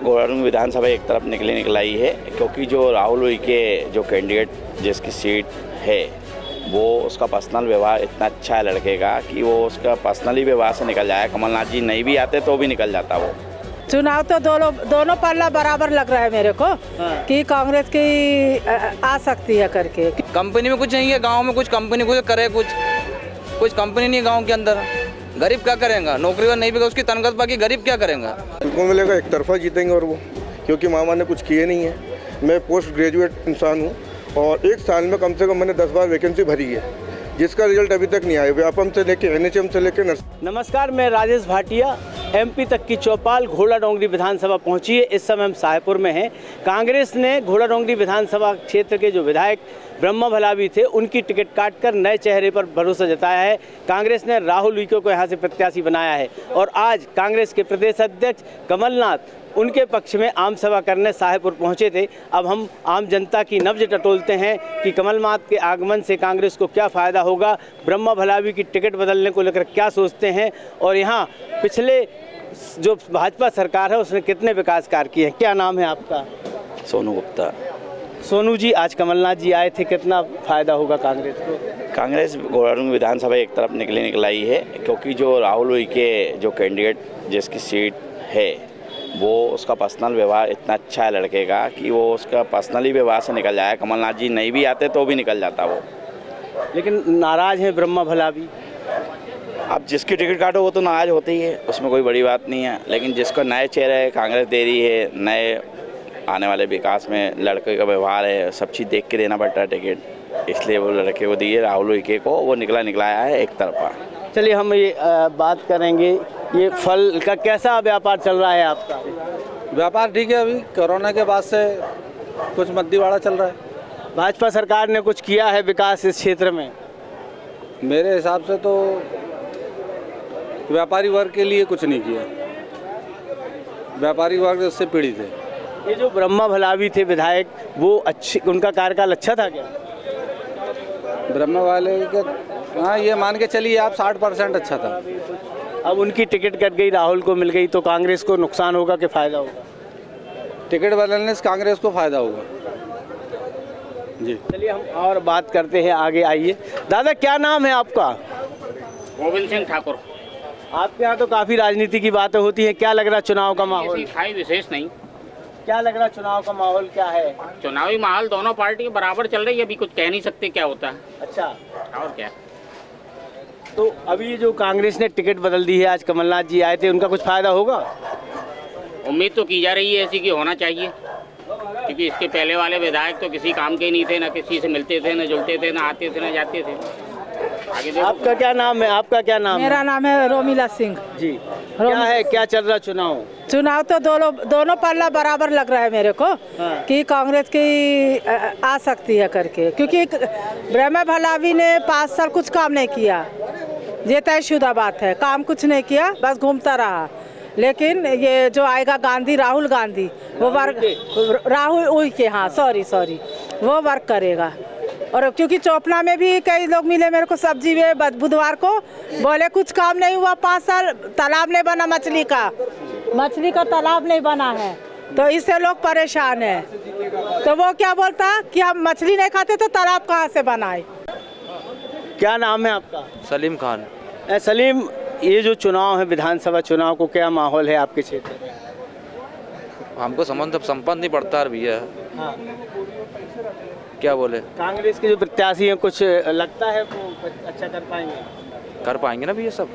घोड़ारंग विधानसभा एक तरफ निकल आई है, क्योंकि जो राहुल उइके जो कैंडिडेट जिसकी सीट है वो उसका पर्सनल व्यवहार इतना अच्छा है लड़के का कि वो उसका पर्सनली व्यवहार से निकल जाए। कमलनाथ जी नहीं भी आते तो भी निकल जाता वो। चुनाव तो दोनों पल्ला बराबर लग रहा है मेरे को कि कांग्रेस की आ सकती है करके। कंपनी में कुछ नहीं है, गांव में कुछ कंपनी कुछ करे, कुछ कंपनी नहीं गांव के अंदर। गरीब क्या करेगा? नौकरी नहीं भी उसकी तनख्वाह बाकी गरीब क्या करेगा? उनको मिलेगा एक तरफा जीतेंगे और वो, क्योंकि मामा ने कुछ किए नहीं है। मैं पोस्ट ग्रेजुएट इंसान हूँ और एक साल में कम से कम मैंने 10 बार वैकेंसी भरी है, जिसका रिजल्ट अभी तक नहीं आया। व्यापम से लेकर NHM से लेकर नमस्कार, मैं राजेश भाटिया। MP तक की चौपाल घोड़ा डोंगरी विधानसभा पहुंची है। इस समय हम साहेबपुर में हैं। कांग्रेस ने घोड़ा डोंगरी विधानसभा क्षेत्र के जो विधायक ब्रह्मा भलावी थे उनकी टिकट काटकर नए चेहरे पर भरोसा जताया है। कांग्रेस ने राहुल उइके को यहाँ से प्रत्याशी बनाया है और आज कांग्रेस के प्रदेश अध्यक्ष कमलनाथ उनके पक्ष में आम सभा करने साहेबपुर पहुंचे थे। अब हम आम जनता की नब्ज टटोलते हैं कि कमलनाथ के आगमन से कांग्रेस को क्या फ़ायदा होगा, ब्रह्मा भलावी की टिकट बदलने को लेकर क्या सोचते हैं और यहाँ पिछले जो भाजपा सरकार है उसने कितने विकास कार्य किए हैं। क्या नाम है आपका? सोनू गुप्ता। सोनू जी, आज कमलनाथ जी आए थे, कितना फ़ायदा होगा कांग्रेस को? कांग्रेस घोड़ारंग विधानसभा एक तरफ निकल आई है, क्योंकि जो राहुल उइके जो कैंडिडेट जिसकी सीट है वो उसका पर्सनल व्यवहार इतना अच्छा है लड़के का कि वो उसका पर्सनली व्यवहार से निकल जाए। कमलनाथ जी नहीं भी आते तो भी निकल जाता वो। लेकिन नाराज़ हैं ब्रह्मा भलावी। अब जिसकी टिकट काटो वो तो नाराज होते ही है, उसमें कोई बड़ी बात नहीं है। लेकिन जिसको नए चेहरे कांग्रेस दे रही है, नए आने वाले विकास में लड़के का व्यवहार है, सब चीज़ देख के देना पड़ता है टिकट, इसलिए वो लड़के को दिए राहुल उइके को। वो निकला आया है एक तरफा। चलिए हम ये बात करेंगे, ये फल का कैसा व्यापार चल रहा है आपका? व्यापार ठीक है, अभी कोरोना के बाद से कुछ मद्दीवाड़ा चल रहा है। भाजपा सरकार ने कुछ किया है विकास इस क्षेत्र में? मेरे हिसाब से तो व्यापारी वर्ग के लिए कुछ नहीं किया। व्यापारी वर्ग उससे पीड़ित है। ये जो ब्रह्मा भलावी थे विधायक, वो अच्छी, उनका कार्यकाल अच्छा था क्या? ब्रह्मा वाले का हाँ, ये मान के चलिए आप 60% अच्छा था। अब उनकी टिकट कट गई, राहुल को मिल गई, तो कांग्रेस को नुकसान होगा कि फ़ायदा होगा? टिकट बदलने से कांग्रेस को फ़ायदा होगा जी। चलिए हम और बात करते हैं, आगे आइए। दादा, क्या नाम है आपका? गोविंद सिंह ठाकुर। आपके यहाँ तो काफ़ी राजनीति की बातें होती हैं, क्या लग रहा है चुनाव का माहौल? खाई विशेष नहीं। क्या लग रहा है चुनाव का माहौल क्या है? चुनावी माहौल दोनों पार्टी के बराबर चल रही है, अभी कुछ कह नहीं सकते क्या होता है। अच्छा, और क्या? तो अभी जो कांग्रेस ने टिकट बदल दी है, आज कमलनाथ जी आए थे, उनका कुछ फायदा होगा? उम्मीद तो की जा रही है ऐसी कि होना चाहिए, क्योंकि इसके पहले वाले विधायक तो किसी काम के ही नहीं थे, ना किसी से मिलते थे, ना जुलते थे, ना आते थे, ना जाते थे। आगे आपका क्या नाम है? आपका क्या नाम? मेरा नाम है रोमिला सिंह जी। क्या है, क्या चल रहा चुनाव? चुनाव तो दोनों पल्ला बराबर लग रहा है मेरे को कि कांग्रेस की आ सकती है करके, क्योंकि ब्रह्मा भलावी ने 5 साल कुछ काम नहीं किया, ये तयशुदा बात है। काम कुछ नहीं किया, बस घूमता रहा। लेकिन ये जो आएगा गांधी, राहुल गांधी, वो वर्क राहुल उइके, हाँ सॉरी वो वर्क करेगा। और क्योंकि चोपना में भी कई लोग मिले मेरे को सब्जी में बुधवार को, बोले कुछ काम नहीं हुआ 5 साल, तालाब नहीं बना मछली का तालाब नहीं बना है, तो इससे लोग परेशान हैं। तो वो क्या बोलता कि हम मछली नहीं खाते तो तालाब कहाँ से बनाए? क्या नाम है आपका? सलीम खान। सलीम, ये जो चुनाव है विधानसभा चुनाव को, क्या माहौल है आपके क्षेत्र में? हमको संपन्न नहीं पड़ता भैया। हाँ। क्या बोले? कांग्रेस के जो प्रत्याशी हैं, कुछ लगता है वो अच्छा कर पाएंगे? कर पाएंगे ना भैया सब।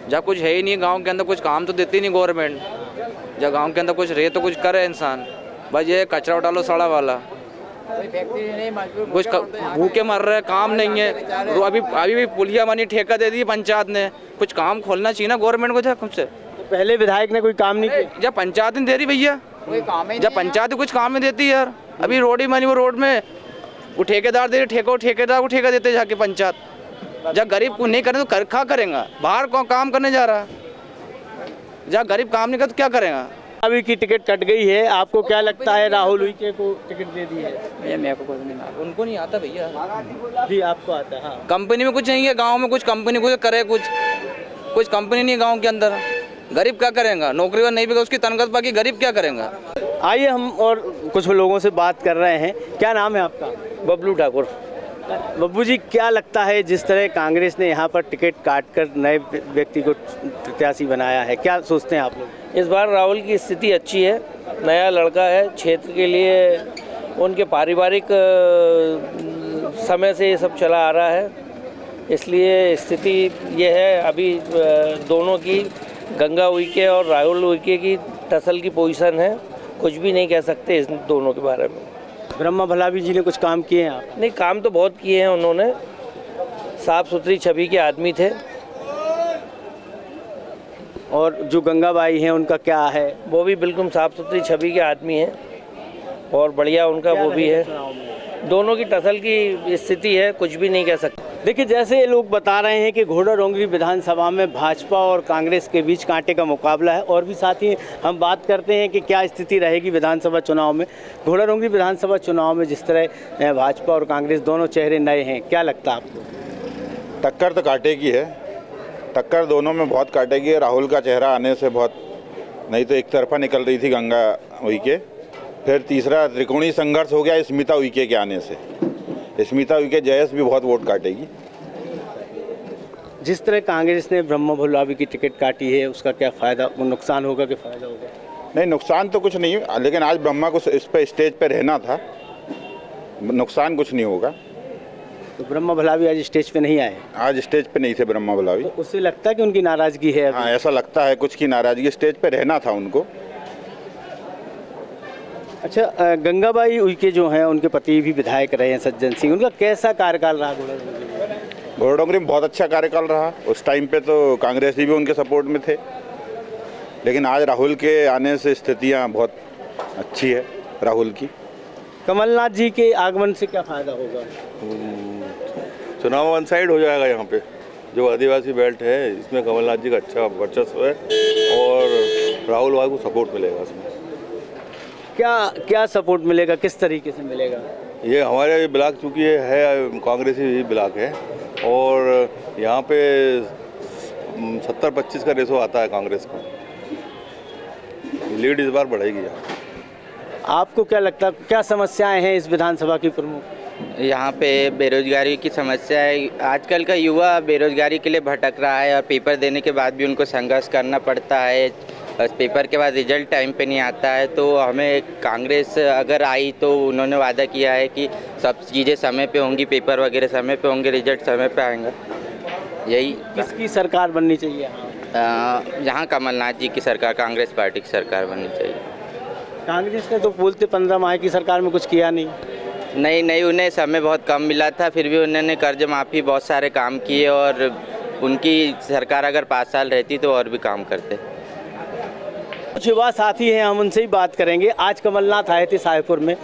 जब कुछ है ही नहीं गांव के अंदर, कुछ काम तो देती नहीं गवर्नमेंट। जब गांव के अंदर कुछ रहे तो कुछ करे इंसान। बस ये कचरा उठालो सड़ा वाला, कुछ भूखे मर रहे, काम नहीं है। अभी भी पुलिया मनी ठेका दे दी पंचायत ने, कुछ काम खोलना चाहिए ना गवर्नमेंट को। जब पहले विधायक ने कोई काम नहीं किया, जब पंचायत नहीं दे रही भैया, जब पंचायत कुछ काम नहीं देती यार। अभी रोड ही मनी, वो रोड में वो ठेकेदार दे, ठेकेदार को ठेका देते जाके पंचायत। जब गरीब को नहीं करे तो क्या करेगा? बाहर को काम करने जा रहा है, जब गरीब काम नहीं करे तो क्या करेगा? अभी की टिकट कट गई है, आपको क्या लगता है राहुल उइके को टिकट दे दी है? भैया मेरे को कुछ नहीं आता, उनको नहीं आता भैया जी। आपको आता है? हाँ। कंपनी में कुछ नहीं है, गांव में कुछ कंपनी कुछ करे, कुछ कंपनी नहीं गांव के अंदर। गरीब क्या करेगा? नौकरी नहीं भी उसकी तनख्वाह बाकी गरीब क्या करेगा? आइए हम और कुछ लोगों से बात कर रहे हैं। क्या नाम है आपका? बबलू ठाकुर। बब्बू जी, क्या लगता है जिस तरह कांग्रेस ने यहाँ पर टिकट काटकर नए व्यक्ति को प्रत्याशी बनाया है, क्या सोचते हैं आप लोग? इस बार राहुल की स्थिति अच्छी है, नया लड़का है, क्षेत्र के लिए उनके पारिवारिक समय से ये सब चला आ रहा है, इसलिए स्थिति ये है अभी दोनों की, गंगा उइके और राहुल उइके की टसल की पोजीशन है, कुछ भी नहीं कह सकते इस दोनों के बारे में। ब्रह्मा भलावी जी ने कुछ काम किए हैं आप? नहीं, काम तो बहुत किए हैं उन्होंने, साफ सुथरी छवि के आदमी थे। और जो गंगाबाई हैं उनका क्या है? वो भी बिल्कुल साफ सुथरी छवि के आदमी हैं और बढ़िया उनका वो भी है। दोनों की टसल की स्थिति है, कुछ भी नहीं कह सकते। देखिए, जैसे ये लोग बता रहे हैं कि घोड़ा डोंगरी विधानसभा में भाजपा और कांग्रेस के बीच कांटे का मुकाबला है। और भी साथ ही हम बात करते हैं कि क्या स्थिति रहेगी विधानसभा चुनाव में। घोड़ा डोंगरी विधानसभा चुनाव में जिस तरह भाजपा और कांग्रेस दोनों चेहरे नए हैं, क्या लगता है आपको? टक्कर तो कांटे की है, टक्कर दोनों में बहुत कांटे की है। राहुल का चेहरा आने से बहुत, नहीं तो एक तरफा निकल रही थी गंगा उइके, फिर तीसरा त्रिकोणीय संघर्ष हो गया स्मिता उइके के आने से। स्मिता उइके जयस भी बहुत वोट काटेगी। जिस तरह कांग्रेस ने ब्रह्मा भलावी की टिकट काटी है, उसका क्या फ़ायदा, नुकसान होगा कि फ़ायदा होगा? नहीं, नुकसान तो कुछ नहीं, लेकिन आज ब्रह्मा को इस पर स्टेज पे रहना था, नुकसान कुछ नहीं होगा। तो ब्रह्मा भलावी आज स्टेज पे नहीं आए? आज स्टेज पे नहीं थे ब्रह्मा भलावी। तो उससे लगता है कि उनकी नाराज़गी है अभी? हाँ, ऐसा लगता है कुछ की नाराज़गी, स्टेज पे रहना था उनको। अच्छा, गंगाबाई उइके जो हैं उनके पति भी विधायक रहे हैं सज्जन सिंह, उनका कैसा कार्यकाल रहा घोड़ा डोंगरी में? बहुत अच्छा कार्यकाल रहा। उस टाइम पे तो कांग्रेसी भी उनके सपोर्ट में थे, लेकिन आज राहुल के आने से स्थितियाँ बहुत अच्छी है राहुल की। कमलनाथ जी के आगमन से क्या फ़ायदा होगा? चुनाव वन साइड हो जाएगा। यहाँ पे जो आदिवासी बेल्ट है इसमें कमलनाथ जी का अच्छा वर्चस्व है और राहुल वाल को सपोर्ट मिलेगा इसमें। क्या सपोर्ट मिलेगा, किस तरीके से मिलेगा? ये हमारे ब्लॉक चूँकि है कांग्रेसी ब्लॉक है और यहाँ पे 70-25 का रेशो आता है कांग्रेस को, लीड इस बार बढ़ेगी यहाँ। आपको क्या लगता है, क्या समस्याएं हैं इस विधानसभा की प्रमुख? यहाँ पे बेरोजगारी की समस्या है। आजकल का युवा बेरोजगारी के लिए भटक रहा है और पेपर देने के बाद भी उनको संघर्ष करना पड़ता है। बस पेपर के बाद रिजल्ट टाइम पे नहीं आता है। तो हमें कांग्रेस अगर आई तो उन्होंने वादा किया है कि सब चीज़ें समय पे होंगी, पेपर वगैरह समय पे होंगे, रिजल्ट समय पे आएगा। यही किसकी सरकार बननी चाहिए? यहाँ कमलनाथ जी की सरकार, कांग्रेस पार्टी की सरकार बननी चाहिए। कांग्रेस ने तो बोलते 15 माह की सरकार में कुछ किया नहीं। नहीं, उन्हें समय बहुत कम मिला था, फिर भी उन्होंने कर्ज माफ़ी बहुत सारे काम किए और उनकी सरकार अगर 5 साल रहती तो और भी काम करते। कुछ युवा साथी हैं, हम उनसे ही बात करेंगे। आज कमलनाथ आए थे साहेबपुर में,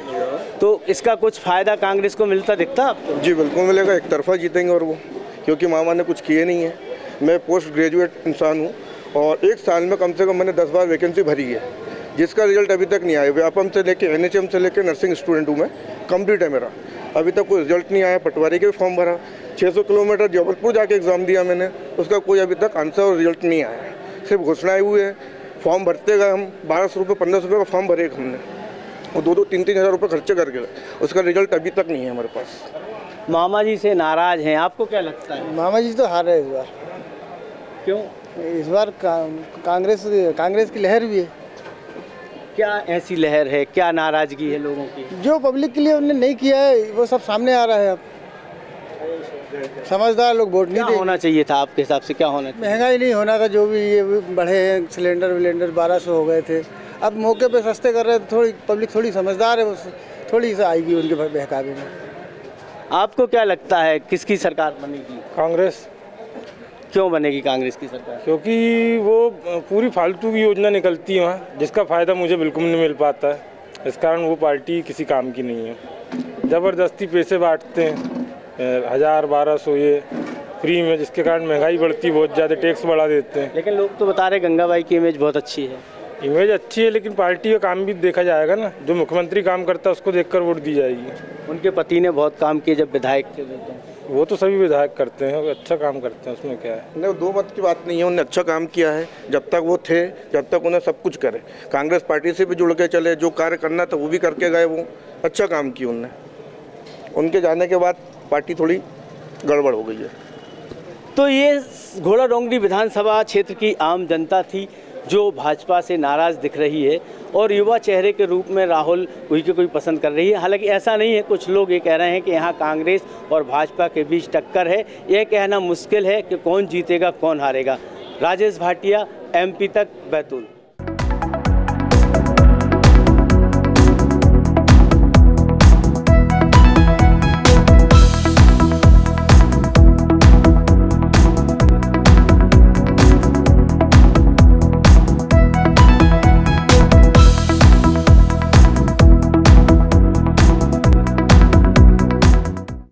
तो इसका कुछ फ़ायदा कांग्रेस को मिलता दिखता आपको? जी बिल्कुल मिलेगा, एक तरफा जीतेंगे और वो, क्योंकि मामा ने कुछ किए नहीं है। मैं पोस्ट ग्रेजुएट इंसान हूँ और एक साल में कम से कम मैंने 10 बार वैकेंसी भरी है, जिसका रिजल्ट अभी तक नहीं आया। व्यापम से लेके NHM से लेके नर्सिंग स्टूडेंट हूँ मैं, कंप्लीट है मेरा, अभी तक कोई रिजल्ट नहीं आया। पटवारी के फॉर्म भरा, 600 किलोमीटर जबलपुर जाके एग्ज़ाम दिया मैंने, उसका कोई अभी तक आंसर और रिजल्ट नहीं आया। सिर्फ घोषणाएँ हुई है, फॉर्म भरते गए हम, 1200 रुपये 1500 रुपये का फॉर्म भरे हमने, और 2-3 हज़ार रुपये खर्चे करके, उसका रिजल्ट अभी तक नहीं है हमारे पास। मामा जी से नाराज़ हैं, आपको क्या लगता है? मामा जी तो हार रहे इस बार। क्यों? इस बार कांग्रेस की लहर भी है। क्या ऐसी लहर है, क्या नाराज़गी है लोगों की? जो पब्लिक के लिए उन्होंने नहीं किया है वो सब सामने आ रहा है। अब समझदार लोग वोट नहीं देंगे। होना चाहिए था आपके हिसाब से, क्या होना चाहिए? महंगाई नहीं होना था, जो भी ये बढ़े हैं, सिलेंडर 1200 हो गए थे, अब मौके पे सस्ते कर रहे हैं। थोड़ी पब्लिक थोड़ी समझदार है, वो थोड़ी सा आएगी उनके बहकावे में। आपको क्या लगता है किसकी सरकार बनेगी? कांग्रेस। क्यों बनेगी कांग्रेस की सरकार? क्योंकि वो पूरी फालतू की योजना निकलती है वहाँ, जिसका फ़ायदा मुझे बिल्कुल नहीं मिल पाता है। इस कारण वो पार्टी किसी काम की नहीं है। ज़बरदस्ती पैसे बांटते हैं, 1000-1200 ये फ्री में, जिसके कारण महंगाई बढ़ती, बहुत ज़्यादा टैक्स बढ़ा देते हैं। लेकिन लोग तो बता रहे गंगाबाई की इमेज बहुत अच्छी है। इमेज अच्छी है, लेकिन पार्टी का काम भी देखा जाएगा ना। जो मुख्यमंत्री काम करता है उसको देखकर वोट दी जाएगी। उनके पति ने बहुत काम किए जब विधायक थे। वो तो सभी विधायक करते हैं, अच्छा काम करते हैं, उसमें क्या है। नहीं, दो मत की बात नहीं है, उन्होंने अच्छा काम किया है। जब तक वो थे, जब तक उन्हें सब कुछ करे, कांग्रेस पार्टी से भी जुड़ के चले, जो कार्य करना था वो भी करके गए, वो अच्छा काम किया उनने। उनके जाने के बाद पार्टी थोड़ी गड़बड़ हो गई है। तो ये घोड़ा डोंगरी विधानसभा क्षेत्र की आम जनता थी जो भाजपा से नाराज़ दिख रही है और युवा चेहरे के रूप में राहुल उइके को पसंद कर रही है। हालांकि ऐसा नहीं है, कुछ लोग ये कह रहे हैं कि यहाँ कांग्रेस और भाजपा के बीच टक्कर है। यह कहना मुश्किल है कि कौन जीतेगा कौन हारेगा। राजेश भाटिया, MP तक, बैतूल।